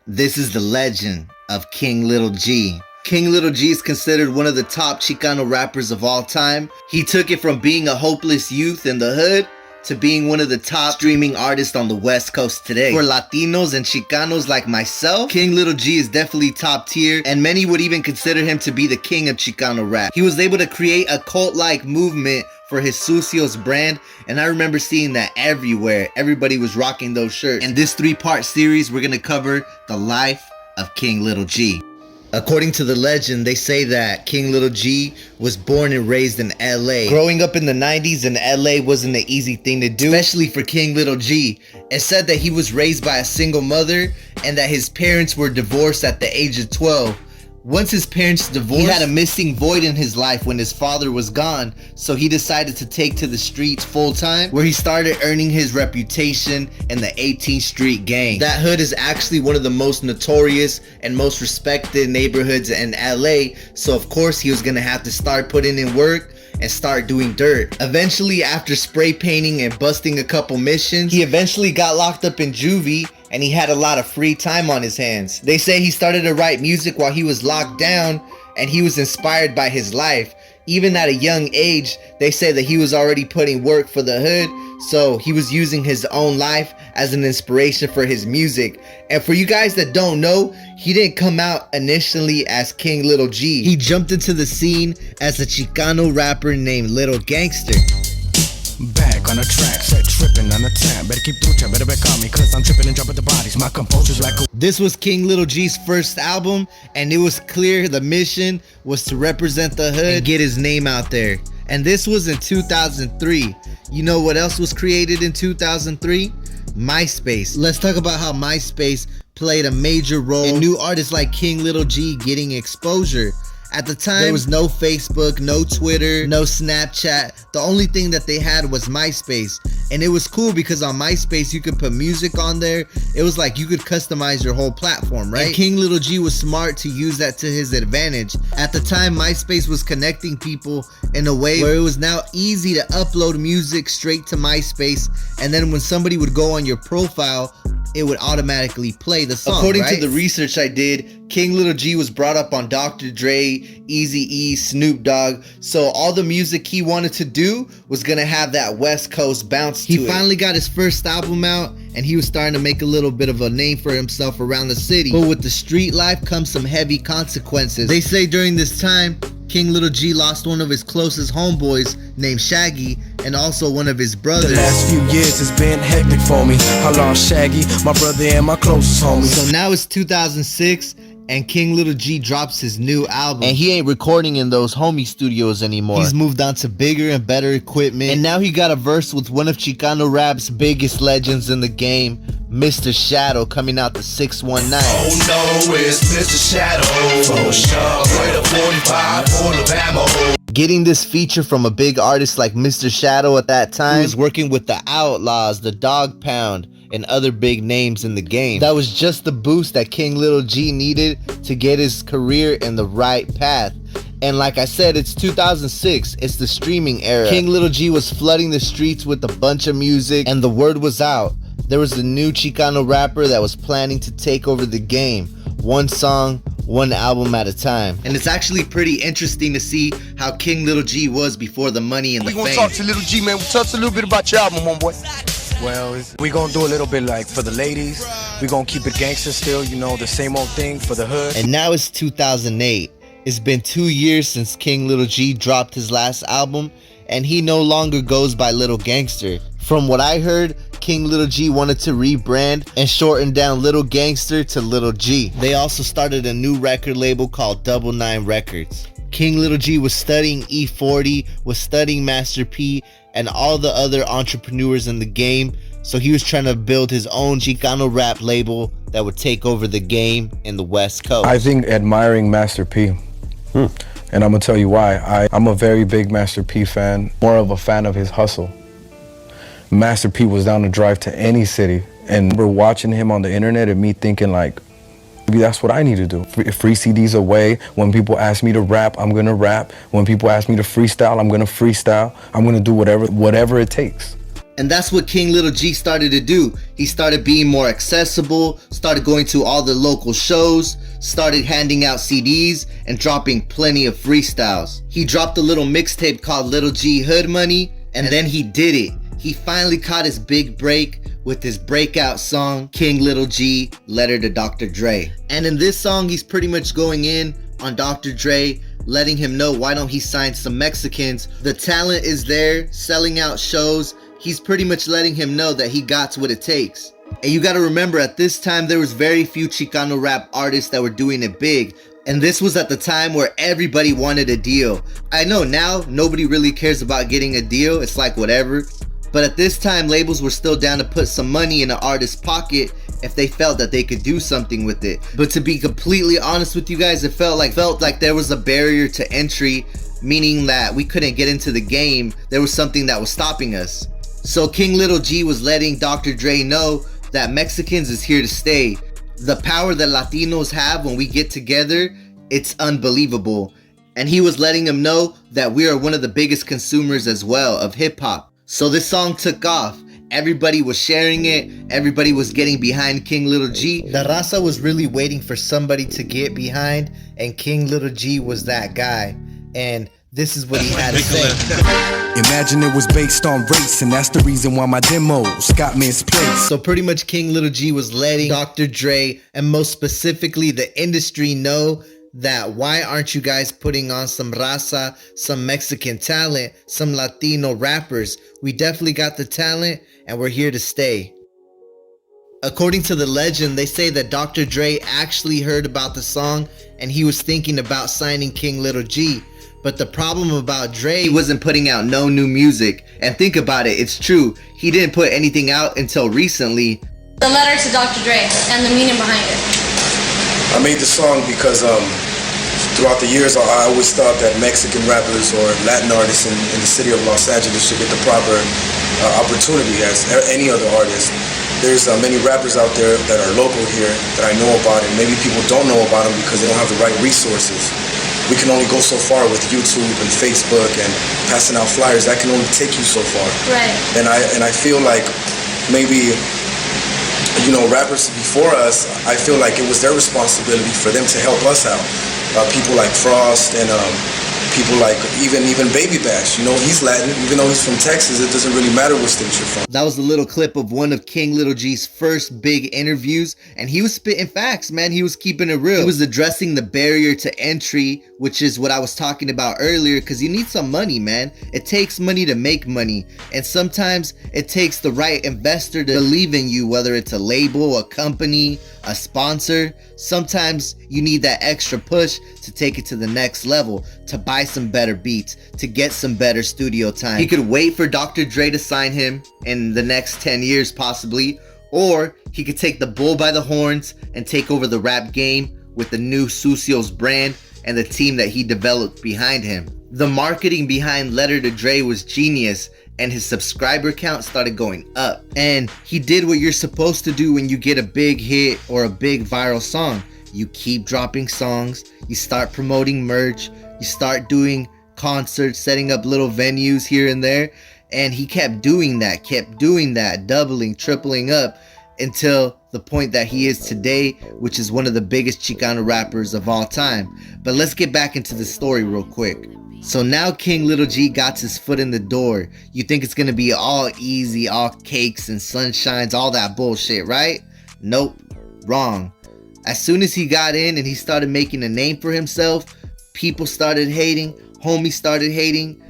This is the legend of King Lil G. King Lil G is considered one of the top Chicano rappers of all time. He took it from being a hopeless youth in the hood to being one of the top streaming artists on the West Coast today. For Latinos and Chicanos like myself, King Lil G is definitely top tier, and many would even consider him to be the king of Chicano rap. He was able to create a cult-like movement for his Sucios brand, and I remember seeing that everywhere. Everybody was rocking those shirts. In this 3-part series, we're gonna cover the life of King Lil G. According to the legend, they say that King Lil G was born and raised in LA. Growing up in the 90s in LA wasn't an easy thing to do, especially for King Lil G. It said that he was raised by a single mother and that his parents were divorced at the age of 12. Once his parents divorced, he had a missing void in his life when his father was gone, so he decided to take to the streets full time, where he started earning his reputation in the 18th Street gang. That hood is actually one of the most notorious and most respected neighborhoods in LA, so of course he was gonna have to start putting in work and start doing dirt. Eventually, after spray painting and busting a couple missions, he eventually got locked up in juvie, and he had a lot of free time on his hands. They say he started to write music while he was locked down, and he was inspired by his life. Even at a young age, they say that he was already putting work for the hood, so he was using his own life as an inspiration for his music. And for you guys that don't know, he didn't come out initially as King Lil G. He jumped into the scene as a Chicano rapper named Little Gangster. Back on the track, set tripping on the tap. Better keep through chat, better back on me, cause I'm tripping and jumping the bodies. My composure's like a... This was King Lil G's first album, and it was clear the mission was to represent the hood and get his name out there. And this was in 2003. You know what else was created in 2003? MySpace. Let's talk about how MySpace played a major role in new artists like King Lil G getting exposure. At the time, there was no Facebook, no Twitter, no Snapchat. The only thing that they had was MySpace. And it was cool because on MySpace, you could put music on there. It was like you could customize your whole platform, right? And King Lil G was smart to use that to his advantage. At the time, MySpace was connecting people in a way where it was now easy to upload music straight to MySpace. And then when somebody would go on your profile, it would automatically play the song. According to the research I did, King Lil G was brought up on Dr. Dre, Eazy-E, Snoop Dogg, so all the music he wanted to do was gonna have that West Coast bounce to it. He finally got his first album out, and he was starting to make a little bit of a name for himself around the city. But with the street life comes some heavy consequences. They say during this time, King Lil G lost one of his closest homeboys named Shaggy, and also one of his brothers. The last few years has been hectic for me. I lost Shaggy, my brother and my closest homie. So now it's 2006, and King Lil G drops his new album, and he ain't recording in those homie studios anymore. He's moved on to bigger and better equipment, and now he got a verse with one of Chicano rap's biggest legends in the game, Mr. Shadow, coming out the 619. Oh no, it's Mr. Shadow. For sure, with a 45 full of ammo. Getting this feature from a big artist like Mr. Shadow at that time, he was working with the Outlaws, the Dog Pound, and other big names in the game. That was just the boost that King Lil G needed to get his career in the right path. And like I said, it's 2006, it's the streaming era. King Lil G was flooding the streets with a bunch of music, and the word was out. There was a new Chicano rapper that was planning to take over the game. One song, one album at a time. And it's actually pretty interesting to see how King Lil G was before the money and the fame. We gonna talk to Lil G, man. Tell us a little bit about your album, homeboy. Well, we gonna do a little bit like for the ladies. We gonna keep it gangster still, you know, the same old thing for the hood. And now it's 2008. It's been 2 years since King Lil G dropped his last album, and he no longer goes by Little Gangster. From what I heard, King Lil G wanted to rebrand and shorten down Little Gangster to Lil G. They also started a new record label called 99 Records. King Lil G was studying E40, was studying Master P, and all the other entrepreneurs in the game, so he was trying to build his own Chicano rap label that would take over the game in the West Coast. I think admiring Master P. And I'm gonna tell you why. I'm a very big Master P fan, more of a fan of his hustle. Master P was down to drive to any city, and we're watching him on the internet and me thinking like, maybe that's what I need to do. Free CDs away. When people ask me to rap, I'm gonna rap. When people ask me to freestyle, I'm gonna freestyle. I'm gonna do whatever it takes. And that's what King Lil G started to do. He started being more accessible, started going to all the local shows, started handing out CDs, and dropping plenty of freestyles. He dropped a little mixtape called Lil G Hood Money, and then he did it. He finally caught his big break with his breakout song, King Lil G, Letter to Dr. Dre. And in this song, he's pretty much going in on Dr. Dre, letting him know why don't he sign some Mexicans. The talent is there, selling out shows. He's pretty much letting him know that he got what it takes. And you gotta remember, at this time, there was very few Chicano rap artists that were doing it big. And this was at the time where everybody wanted a deal. I know now, nobody really cares about getting a deal. It's like whatever. But at this time, labels were still down to put some money in an artist's pocket if they felt that they could do something with it. But to be completely honest with you guys, it felt like there was a barrier to entry, meaning that we couldn't get into the game. There was something that was stopping us. So King Lil G was letting Dr. Dre know that Mexicans is here to stay. The power that Latinos have when we get together, it's unbelievable. And he was letting him know that we are one of the biggest consumers as well of hip hop. So this song took off. Everybody was sharing it. Everybody was getting behind King Lil G. The raza was really waiting for somebody to get behind, and King Lil G was that guy. And this is what he had to say. Imagine it was based on race, and that's the reason why my demos got misplaced. So pretty much King Lil G was letting Dr. Dre, and most specifically the industry, know that why aren't you guys putting on some raza, some Mexican talent, some Latino rappers? We definitely got the talent, and we're here to stay. According to the legend, they say that Dr. Dre actually heard about the song and he was thinking about signing King Lil G. But the problem about Dre, he wasn't putting out no new music. And think about it, it's true. He didn't put anything out until recently. The letter to Dr. Dre and the meaning behind it. I made the song because throughout the years I always thought that Mexican rappers or Latin artists in the city of Los Angeles should get the proper opportunity as any other artist. There's many rappers out there that are local here that I know about, and maybe people don't know about them because they don't have the right resources. We can only go so far with YouTube and Facebook and passing out flyers. That can only take you so far. Right. And I feel like maybe, you know, rappers before us, I feel like it was their responsibility for them to help us out. People like Frost and people like even Baby Bash. You know, he's Latin. Even though he's from Texas, it doesn't really matter what state you're from. That was a little clip of one of King Lil G's first big interviews, and he was spitting facts, man. He was keeping it real. He was addressing the barrier to entry, which is what I was talking about earlier, because you need some money, man. It takes money to make money, and sometimes it takes the right investor to believe in you, whether it's a label, a company, a sponsor. Sometimes you need that extra push to take it to the next level, to buy some better beats, to get some better studio time. He could wait for Dr. Dre to sign him in the next 10 years possibly, or he could take the bull by the horns and take over the rap game with the new Sucio's brand and the team that he developed behind him. The marketing behind Letter to Dre was genius, and his subscriber count started going up. And he did what you're supposed to do when you get a big hit or a big viral song. You keep dropping songs, you start promoting merch, you start doing concerts, setting up little venues here and there. And he kept doing that, doubling, tripling up until the point that he is today, which is one of the biggest Chicano rappers of all time. But let's get back into the story real quick. So now King Lil G got his foot in the door. You think it's gonna be all easy, all cakes and sunshines, all that bullshit, right? Nope, wrong. As soon as he got in and he started making a name for himself, people started hating, homies started hating,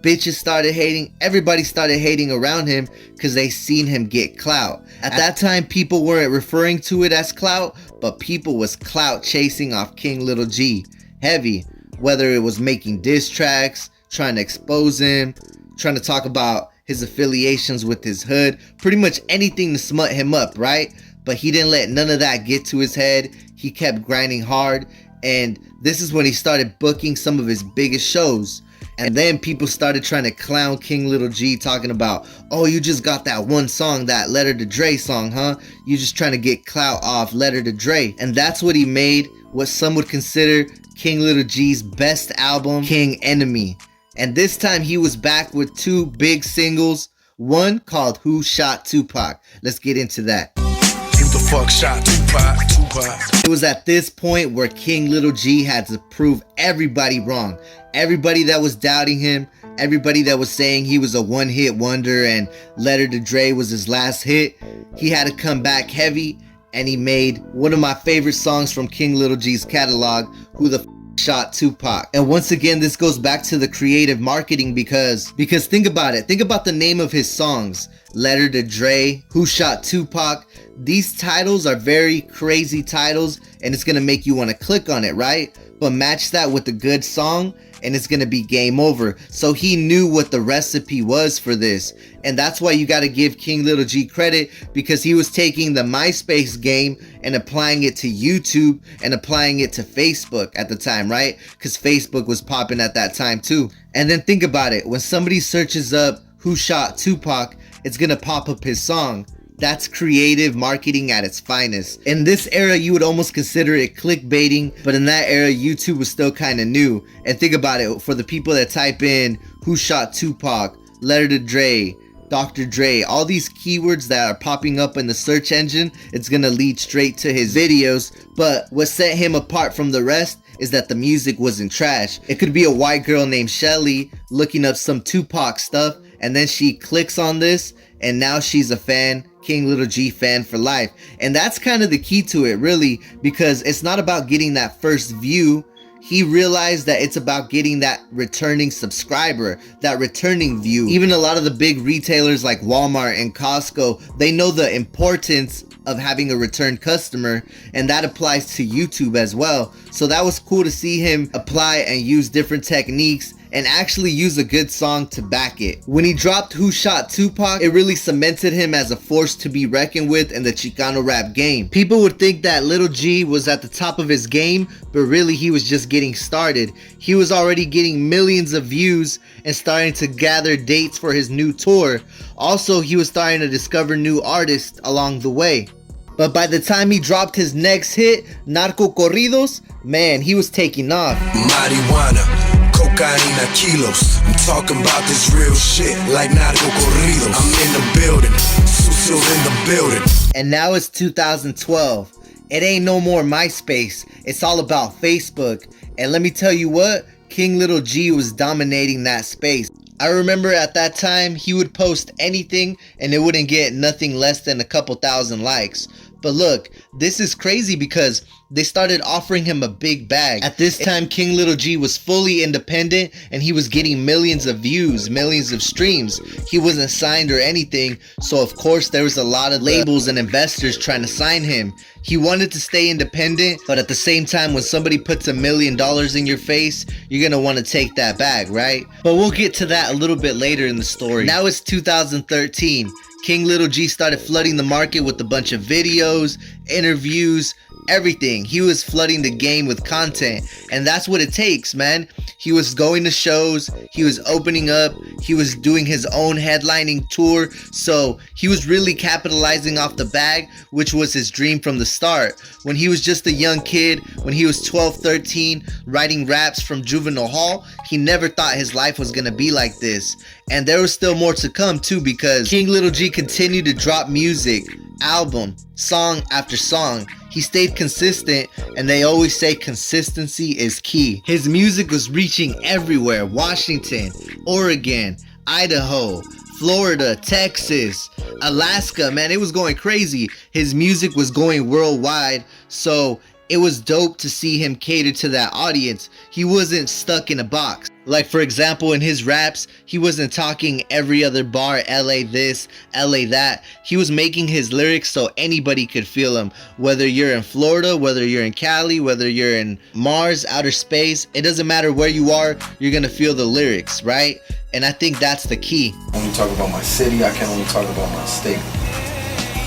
bitches started hating, everybody started hating around him because they seen him get clout. At that time, people weren't referring to it as clout, but people was clout chasing off King Lil G. Heavy. Whether it was making diss tracks, trying to expose him, trying to talk about his affiliations with his hood, pretty much anything to smut him up, right? But he didn't let none of that get to his head. He kept grinding hard, and this is when he started booking some of his biggest shows. And then people started trying to clown King Lil G, talking about, oh, you just got that one song, that Letter to Dre song, huh? You just trying to get clout off Letter to Dre. And that's what he made what some would consider King Lil G's best album, King Enemy. And this time he was back with two big singles. One called Who Shot Tupac. Let's get into that. Who the fuck shot Tupac? It was at this point where King Lil G had to prove everybody wrong. Everybody that was doubting him, everybody that was saying he was a one-hit wonder and Letter to Dre was his last hit, he had to come back heavy, and he made one of my favorite songs from King Lil G's catalog, Who the Shot Tupac. And once again, this goes back to the creative marketing because think about it. Think about the name of his songs. Letter to Dre, Who Shot Tupac. These titles are very crazy titles, and it's gonna make you want to click on it, right? But match that with a good song and it's gonna be game over. So he knew what the recipe was for this, and that's why you gotta give King Lil G credit, because he was taking the MySpace game and applying it to YouTube and applying it to Facebook at the time, right? Because Facebook was popping at that time too. And then think about it, when somebody searches up Who Shot Tupac, it's gonna pop up his song. That's creative marketing at its finest. In this era, you would almost consider it clickbaiting, but in that era, YouTube was still kind of new. And think about it, for the people that type in Who Shot Tupac, Letter to Dre, Dr. Dre, all these keywords that are popping up in the search engine, it's gonna lead straight to his videos. But what set him apart from the rest is that the music wasn't trash. It could be a white girl named Shelly looking up some Tupac stuff, and then she clicks on this, and now she's a fan, King Lil G fan for life. And that's kind of the key to it, really, because it's not about getting that first view. He realized that it's about getting that returning subscriber, that returning view. Even a lot of the big retailers like Walmart and Costco, they know the importance of having a return customer, and that applies to YouTube as well. So that was cool to see him apply and use different techniques and actually use a good song to back it. When he dropped Who Shot Tupac, it really cemented him as a force to be reckoned with in the Chicano rap game. People would think that Lil G was at the top of his game, but really he was just getting started. He was already getting millions of views and starting to gather dates for his new tour. Also, he was starting to discover new artists along the way. But by the time he dropped his next hit, Narco Corridos, man, he was taking off. Marijuana, cocaine, kilos. I'm talking about this real shit like narco corridos. I'm in the building, Sucio's in the building. And now it's 2012. It ain't no more MySpace. It's all about Facebook. And let me tell you what, King Lil G was dominating that space. I remember at that time, he would post anything and it wouldn't get nothing less than a couple thousand likes. But look, this is crazy because they started offering him a big bag. At this time, King Lil G was fully independent and he was getting millions of views, millions of streams. He wasn't signed or anything, so of course there was a lot of labels and investors trying to sign him. He wanted to stay independent, but at the same time, when somebody puts $1 million in your face, you're gonna want to take that bag, right? But we'll get to that a little bit later in the story. Now it's 2013. King Lil G started flooding the market with a bunch of videos, interviews, everything. He was flooding the game with content, and that's what it takes, man. He was going to shows, he was opening up, he was doing his own headlining tour, so he was really capitalizing off the bag, which was his dream from the start. When he was just a young kid, when he was 12, 13, writing raps from juvenile hall, he never thought his life was gonna be like this. And there was still more to come too, because King Lil G continued to drop music, album, song after song. He stayed consistent, and they always say consistency is key. His music was reaching everywhere: Washington, Oregon, Idaho, Florida, Texas, Alaska. Man, it was going crazy. His music was going worldwide, so it was dope to see him cater to that audience. He wasn't stuck in a box. Like, for example, in his raps, he wasn't talking every other bar, LA this, LA that. He was making his lyrics so anybody could feel him. Whether you're in Florida, whether you're in Cali, whether you're in Mars, outer space, it doesn't matter where you are, you're gonna feel the lyrics, right? And I think that's the key. When we talk about my city, I can only talk about my state.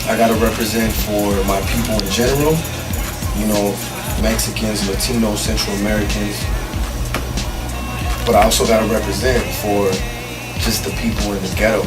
I gotta represent for my people in general, you know, Mexicans, Latinos, Central Americans. But I also gotta represent for just the people in the ghetto,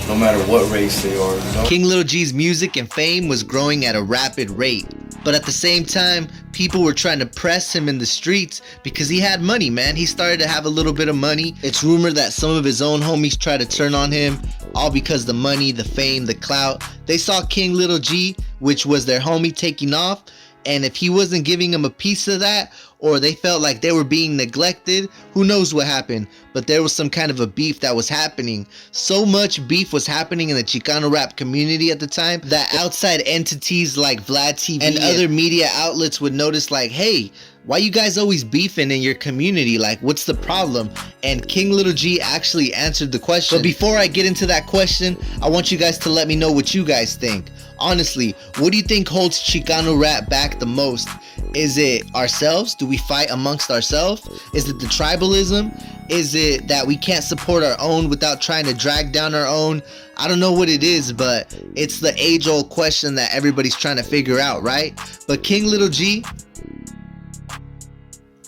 no matter what race they are, you know? King Lil G's music and fame was growing at a rapid rate. But at the same time, people were trying to press him in the streets because he had money, man. He started to have a little bit of money. It's rumored that some of his own homies tried to turn on him, all because the money, the fame, the clout. They saw King Lil G, which was their homie, taking off, and if he wasn't giving them a piece of that, or they felt like they were being neglected, who knows what happened. But there was some kind of a beef that was happening. So much beef was happening in the Chicano rap community at the time that outside entities like Vlad TV and other media outlets would notice, like, hey, why you guys always beefing in your community? Like, what's the problem? And King Lil G actually answered the question. But before I get into that question, I want you guys to let me know what you guys think. Honestly, what do you think holds Chicano rap back the most? Is it ourselves? Do we fight amongst ourselves? Is it the tribalism? Is it that we can't support our own without trying to drag down our own? I don't know what it is, but it's the age-old question that everybody's trying to figure out, right? But King Lil G,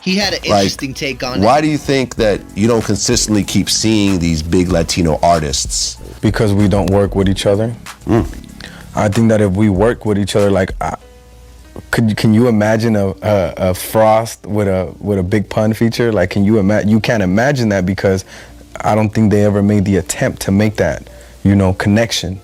he had an interesting take on it. Why do you think that you don't consistently keep seeing these big Latino artists? Because we don't work with each other. I think that if we work with each other, like, can you imagine a Frost with a big pun feature? Like, can you imagine? You can't imagine that, because I don't think they ever made the attempt to make that, you know, connection.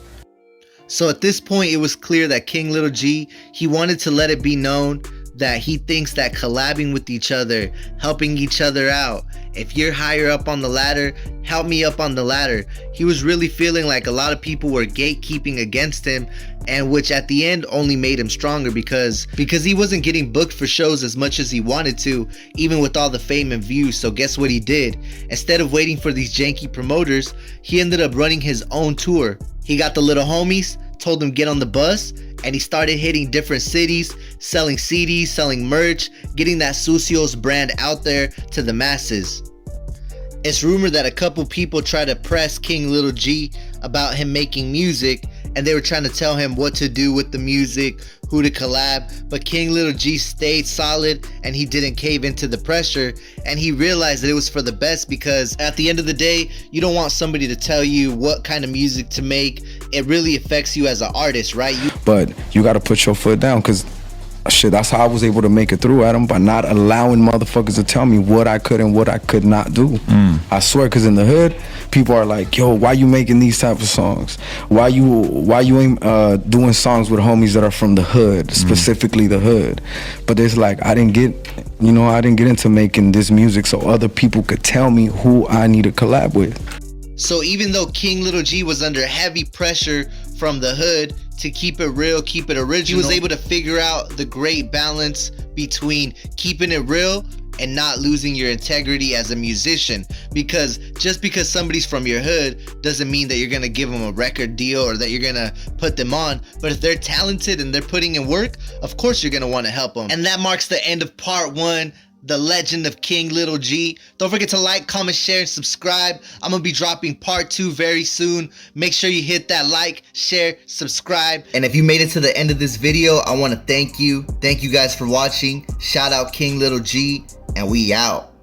So at this point, it was clear that King Lil G, he wanted to let it be known that he thinks that collabing with each other, helping each other out, if you're higher up on the ladder, help me up on the ladder. He was really feeling like a lot of people were gatekeeping against him, and which at the end only made him stronger because he wasn't getting booked for shows as much as he wanted to, even with all the fame and views. So guess what he did? Instead of waiting for these janky promoters, he ended up running his own tour. He got the little homies, told them get on the bus, and he started hitting different cities, selling CDs, selling merch, getting that Sucios brand out there to the masses. It's rumored that a couple people tried to press King Lil G about him making music, and they were trying to tell him what to do with the music, who to collab, but King Lil G stayed solid and he didn't cave into the pressure, and he realized that it was for the best, because at the end of the day, you don't want somebody to tell you what kind of music to make. It really affects you as an artist, right? But you got to put your foot down, because shit, that's how I was able to make it through, Adam, by not allowing motherfuckers to tell me what I could and what I could not do. I swear, because in the hood, people are like, yo, why you making these type of songs? Why you ain't doing songs with homies that are from the hood, specifically the hood? But it's like, I didn't get into making this music so other people could tell me who I need to collab with. So even though King Lil G was under heavy pressure from the hood to keep it real, keep it original, he was able to figure out the great balance between keeping it real and not losing your integrity as a musician. Because just because somebody's from your hood doesn't mean that you're gonna give them a record deal or that you're gonna put them on. But if they're talented and they're putting in work, of course you're gonna want to help them. And that marks the end of part 1, the legend of King Lil G. Don't forget to like, comment, share, and subscribe. I'm gonna be dropping part 2 very soon. Make sure you hit that like, share, subscribe. And if you made it to the end of this video, I want to thank you. Thank you guys for watching. Shout out King Lil G, and we out.